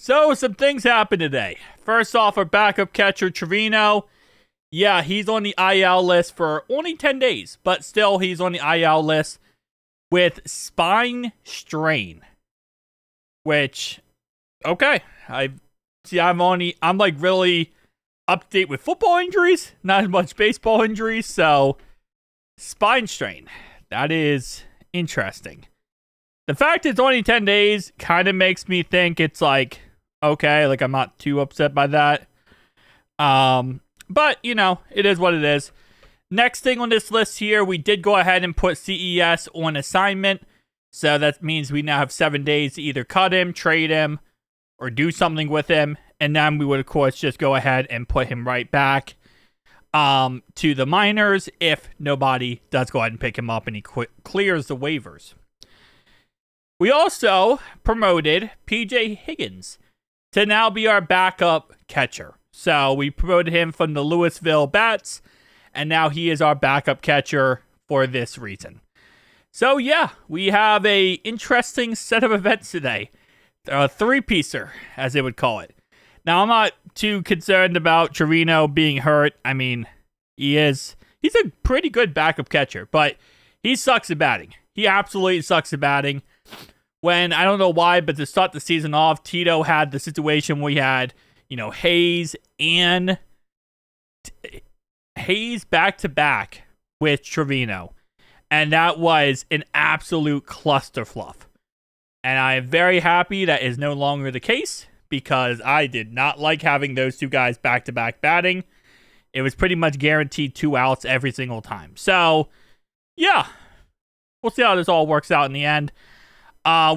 So, some things happened today. First off, our backup catcher, Trevino. Yeah, he's on the IL list for only 10 days, but still, he's on the IL list with spine strain. Which, okay. I'm like really up to date with football injuries, not as much baseball injuries, so spine strain. That is interesting. The fact it's only 10 days kind of makes me think it's like, okay, like I'm not too upset by that. But, you know, it is what it is. Next thing on this list here, we did go ahead and put CES on assignment. So that means we now have 7 days to either cut him, trade him, or do something with him. And then we would, of course, just go ahead and put him right back to the minors if nobody does go ahead and pick him up and he clears the waivers. We also promoted PJ Higgins to now be our backup catcher. So we promoted him from the Louisville Bats, and now he is our backup catcher for this reason. So yeah, we have a interesting set of events today. A three-piecer, as they would call it. Now, I'm not too concerned about Trevino being hurt. I mean, he's a pretty good backup catcher, but he sucks at batting. He absolutely sucks at batting. When, I don't know why, but to start the season off, Tito had the situation where he had, Hayes and Hayes back-to-back with Trevino. And that was an absolute clusterfluff. And I am very happy that is no longer the case because I did not like having those two guys back-to-back batting. It was pretty much guaranteed 2 outs every single time. So, yeah, we'll see how this all works out in the end.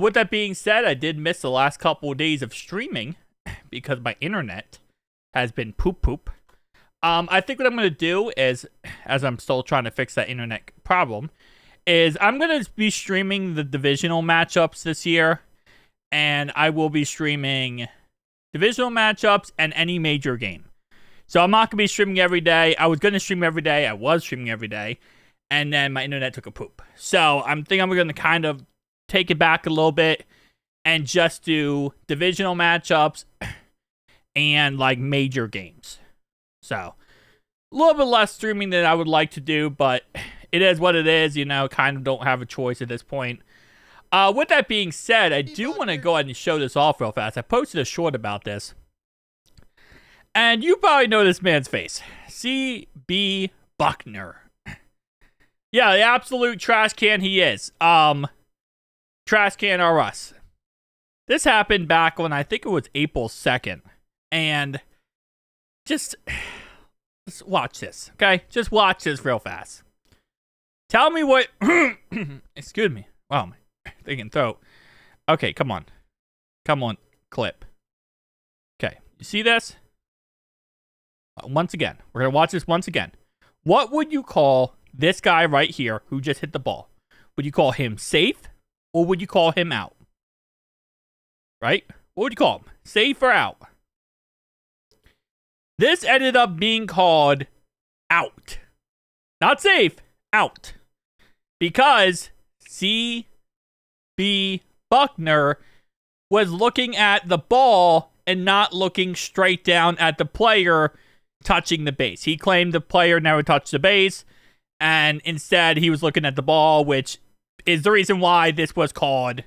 With that being said, I did miss the last couple of days of streaming because my internet has been poop. I think what I'm going to do is, as I'm still trying to fix that internet problem, is I'm going to be streaming the divisional matchups this year, and I will be streaming divisional matchups and any major game. So I'm not going to be streaming every day. I was going to stream every day. I was streaming every day, and then my internet took a poop. So I'm going to kind of take it back a little bit and just do divisional matchups and like major games. So a little bit less streaming than I would like to do, but it is what it is, kind of don't have a choice at this point. With that being said, I do want to go ahead and show this off real fast. I posted a short about this. And you probably know this man's face. C.B. Buckner. Yeah, the absolute trash can he is. Trash can are us. This happened back when I think it was April 2nd. And just watch this, okay? Just watch this real fast. Tell me what... Excuse me. Wow, my thinking throat. Okay, come on. Come on, clip. Okay, you see this? Once again. We're going to watch this once again. What would you call this guy right here who just hit the ball? Would you call him safe or would you call him out? Right? What would you call him? Safe or out? This ended up being called out. Not safe, out. Because C.B. Buckner was looking at the ball and not looking straight down at the player touching the base. He claimed the player never touched the base, and instead he was looking at the ball, which is the reason why this was called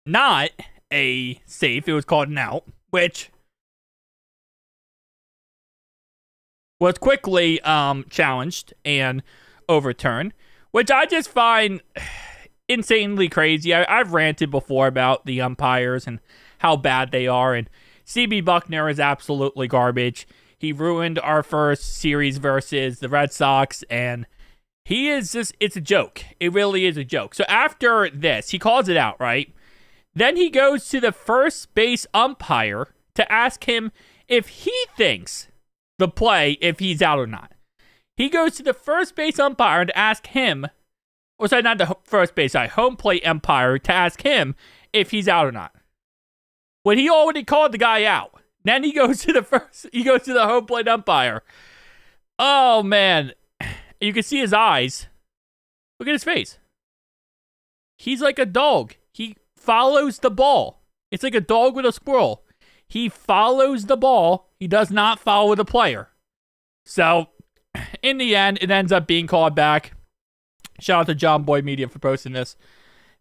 not a safe. It was called an out, which was quickly challenged and overturned, which I just find insanely crazy. I've ranted before about the umpires and how bad they are, and C.B. Buckner is absolutely garbage. He ruined our first series versus the Red Sox, and he is just, it's a joke. It really is a joke. So after this, he calls it out, right? Then he goes to the first base umpire to ask him if he thinks the play, if he's out or not. He goes to the first base umpire to ask him, or sorry, not the first base, home plate umpire to ask him if he's out or not. When he already called the guy out. Then he goes to the home plate umpire. Oh, man. You can see his eyes. Look at his face. He's like a dog. He follows the ball. It's like a dog with a squirrel. He follows the ball. He does not follow the player. So, in the end, it ends up being called back. Shout out to John Boy Media for posting this.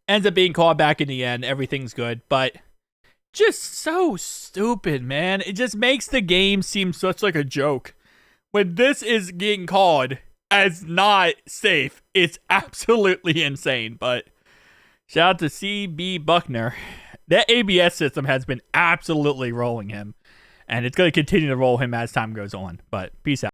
Ends up being called back in the end. Everything's good. But just so stupid, man. It just makes the game seem such like a joke. When this is getting called as not safe, it's absolutely insane. But shout out to CB Buckner. That ABS system has been absolutely rolling him. And it's going to continue to roll him as time goes on. But peace out.